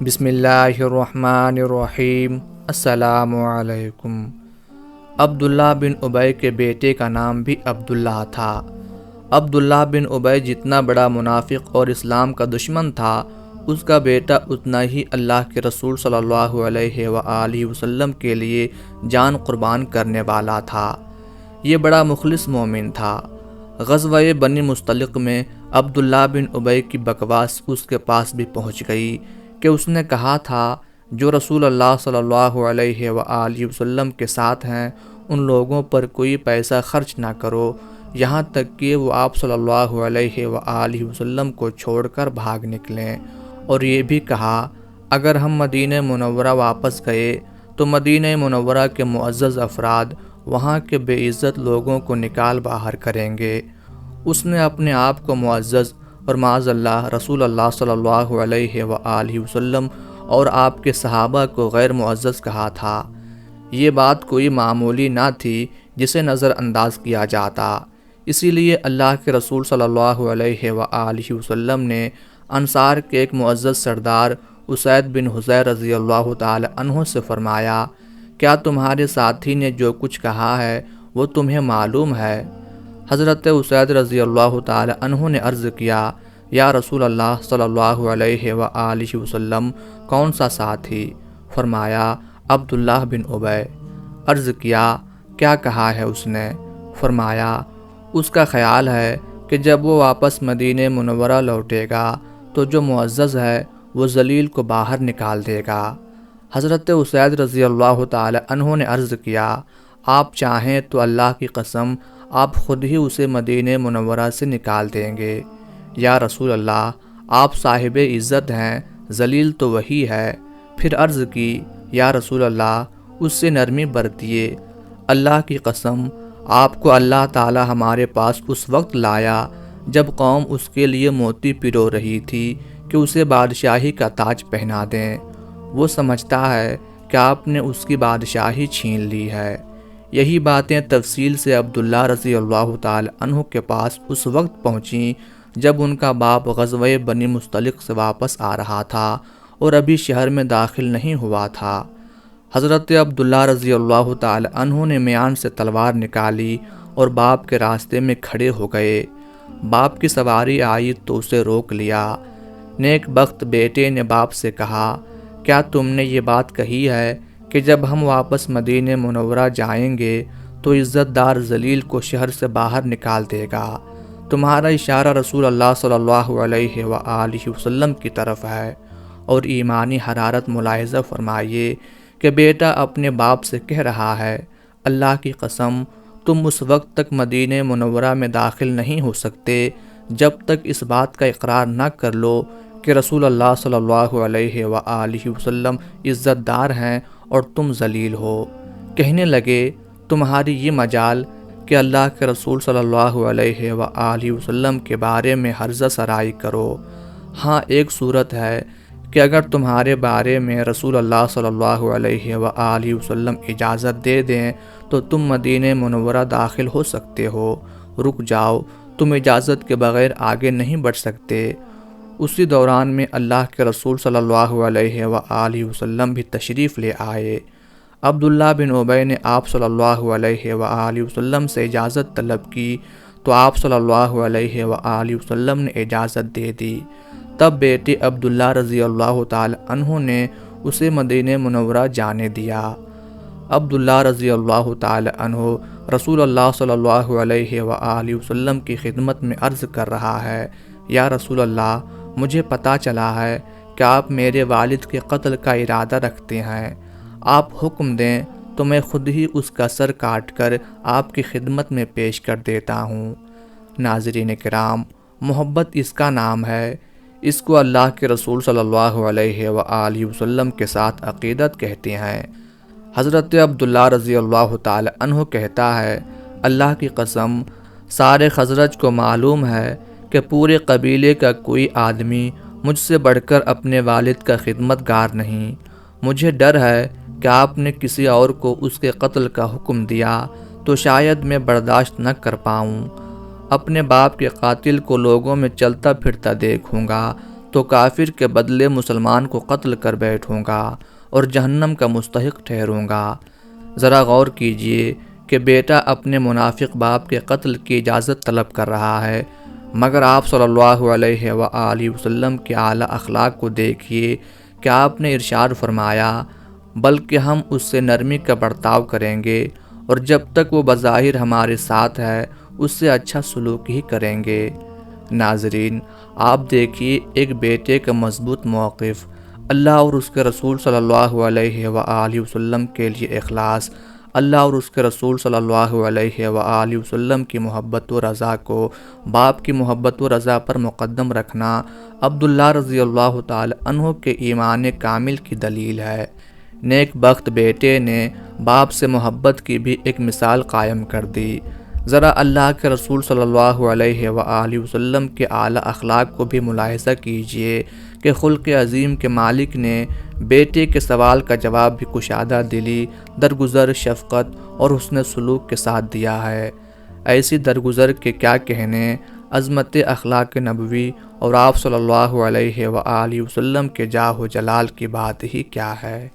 بسم اللہ الرحمن الرحیم۔ السلام علیکم۔ عبداللہ بن ابی کے بیٹے کا نام بھی عبداللہ تھا۔ عبداللہ بن ابی جتنا بڑا منافق اور اسلام کا دشمن تھا، اس کا بیٹا اتنا ہی اللہ کے رسول صلی اللہ علیہ وآلہ وسلم کے لیے جان قربان کرنے والا تھا۔ یہ بڑا مخلص مومن تھا۔ غزوہ بنی مصطلق میں عبداللہ بن ابی کی بکواس اس کے پاس بھی پہنچ گئی کہ اس نے کہا تھا جو رسول اللہ صلی اللہ علیہ وآلہ وسلم کے ساتھ ہیں ان لوگوں پر کوئی پیسہ خرچ نہ کرو، یہاں تک کہ وہ آپ صلی اللہ علیہ وآلہ وسلم کو چھوڑ کر بھاگ نکلیں، اور یہ بھی کہا اگر ہم مدینہ منورہ واپس گئے تو مدینہ منورہ کے معزز افراد وہاں کے بے عزت لوگوں کو نکال باہر کریں گے۔ اس نے اپنے آپ کو معزز اور معاذ اللہ رسول اللہ صلی اللہ علیہ وآلہ وسلم اور آپ کے صحابہ کو غیر معزز کہا تھا۔ یہ بات کوئی معمولی نہ تھی جسے نظر انداز کیا جاتا، اسی لیے اللہ کے رسول صلی اللہ علیہ وآلہ وسلم نے انصار کے ایک معزز سردار اسید بن حضیر رضی اللہ تعالی عنہ سے فرمایا، کیا تمہارے ساتھی نے جو کچھ کہا ہے وہ تمہیں معلوم ہے؟ حضرت اسید رضی اللہ تعالی عنہ نے عرض کیا، یا رسول اللہ صلی اللہ علیہ وآلہ وسلم کون سا ساتھی؟ فرمایا عبداللہ بن ابی۔ عرض کیا کہا ہے اس نے؟ فرمایا اس کا خیال ہے کہ جب وہ واپس مدینہ منورہ لوٹے گا تو جو معزز ہے وہ ذلیل کو باہر نکال دے گا۔ حضرت اسید رضی اللہ تعالی عنہ نے عرض کیا، آپ چاہیں تو اللہ کی قسم آپ خود ہی اسے مدینہ منورہ سے نکال دیں گے۔ یا رسول اللہ، آپ صاحب عزت ہیں، ذلیل تو وہی ہے۔ پھر عرض کی، یا رسول اللہ اس سے نرمی برتیے، اللہ کی قسم آپ کو اللہ تعالی ہمارے پاس اس وقت لایا جب قوم اس کے لیے موتی پرو رہی تھی کہ اسے بادشاہی کا تاج پہنا دیں۔ وہ سمجھتا ہے کہ آپ نے اس کی بادشاہی چھین لی ہے۔ یہی باتیں تفصیل سے عبداللہ رضی اللہ تعالی عنہ کے پاس اس وقت پہنچیں جب ان کا باپ غزوہ بنی مصطلق سے واپس آ رہا تھا اور ابھی شہر میں داخل نہیں ہوا تھا۔ حضرت عبداللہ رضی اللہ تعالی عنہ نے میان سے تلوار نکالی اور باپ کے راستے میں کھڑے ہو گئے۔ باپ کی سواری آئی تو اسے روک لیا۔ نیک بخت بیٹے نے باپ سے کہا، کیا تم نے یہ بات کہی ہے کہ جب ہم واپس مدینہ منورہ جائیں گے تو عزت دار ذلیل کو شہر سے باہر نکال دے گا؟ تمہارا اشارہ رسول اللہ صلی اللہ علیہ وآلہ وسلم کی طرف ہے، اور ایمانی حرارت ملاحظہ فرمائیے کہ بیٹا اپنے باپ سے کہہ رہا ہے، اللہ کی قسم تم اس وقت تک مدینہ منورہ میں داخل نہیں ہو سکتے جب تک اس بات کا اقرار نہ کر لو کہ رسول اللہ صلی اللہ علیہ وآلہ وسلم عزت دار ہیں اور تم ذلیل ہو۔ کہنے لگے، تمہاری یہ مجال کہ اللہ کے رسول صلی اللہ علیہ وآلہ وسلم کے بارے میں ہرزہ سرائی کرو۔ ہاں ایک صورت ہے کہ اگر تمہارے بارے میں رسول اللہ صلی اللہ علیہ وآلہ وسلم اجازت دے دیں تو تم مدینہ منورہ داخل ہو سکتے ہو۔ رک جاؤ، تم اجازت کے بغیر آگے نہیں بڑھ سکتے۔ اسی دوران میں اللہ کے رسول صلی اللہ علیہ وآلہ وسلم بھی تشریف لے آئے۔ عبداللہ بن ابی نے آپ صلی اللہ علیہ وآلہ وسلم سے اجازت طلب کی تو آپ صلی اللہ علیہ وآلہ وسلم نے اجازت دے دی۔ تب بیٹے عبداللہ رضی اللہ تعالی عنہ نے اسے مدینہ منورہ جانے دیا۔ عبداللہ رضی اللہ تعالی عنہ رسول اللہ صلی اللہ علیہ وآلہ وسلم کی خدمت میں عرض کر رہا ہے، یا رسول اللہ مجھے پتہ چلا ہے کہ آپ میرے والد کے قتل کا ارادہ رکھتے ہیں، آپ حکم دیں تو میں خود ہی اس کا سر کاٹ کر آپ کی خدمت میں پیش کر دیتا ہوں۔ ناظرین کرام، محبت اس کا نام ہے، اس کو اللہ کے رسول صلی اللہ علیہ وآلہ وسلم کے ساتھ عقیدت کہتے ہیں۔ حضرت عبداللہ رضی اللہ تعالی عنہ کہتا ہے، اللہ کی قسم سارے خزرج کو معلوم ہے کہ پورے قبیلے کا کوئی آدمی مجھ سے بڑھ کر اپنے والد کا خدمت گار نہیں۔ مجھے ڈر ہے کہ آپ نے کسی اور کو اس کے قتل کا حکم دیا تو شاید میں برداشت نہ کر پاؤں۔ اپنے باپ کے قاتل کو لوگوں میں چلتا پھرتا دیکھوں گا تو کافر کے بدلے مسلمان کو قتل کر بیٹھوں گا اور جہنم کا مستحق ٹھہروں گا۔ ذرا غور کیجئے کہ بیٹا اپنے منافق باپ کے قتل کی اجازت طلب کر رہا ہے، مگر آپ صلی اللہ علیہ وآلہ وسلم کے اعلیٰ اخلاق کو دیکھیے کہ آپ نے ارشاد فرمایا، بلکہ ہم اس سے نرمی کا برتاؤ کریں گے اور جب تک وہ بظاہر ہمارے ساتھ ہے اس سے اچھا سلوک ہی کریں گے۔ ناظرین، آپ دیکھیے ایک بیٹے کا مضبوط موقف، اللہ اور اس کے رسول صلی اللہ علیہ وآلہ وسلم کے لیے اخلاص، اللہ اور اس کے رسول صلی اللہ علیہ وآلہ وسلم کی محبت و رضا کو باپ کی محبت و رضا پر مقدم رکھنا عبداللہ رضی اللہ تعالی عنہ کے ایمان کامل کی دلیل ہے۔ نیک بخت بیٹے نے باپ سے محبت کی بھی ایک مثال قائم کر دی۔ ذرا اللہ کے رسول صلی اللہ علیہ وآلہ وسلم کے اعلیٰ اخلاق کو بھی ملاحظہ کیجئے کہ خلق عظیم کے مالک نے بیٹے کے سوال کا جواب بھی کشادہ دلی، درگزر، شفقت اور حسن سلوک کے ساتھ دیا ہے۔ ایسی درگزر کے کیا کہنے، عظمت اخلاق نبوی اور آپ صلی اللہ علیہ وآلہ وسلم کے جاہ و جلال کی بات ہی کیا ہے۔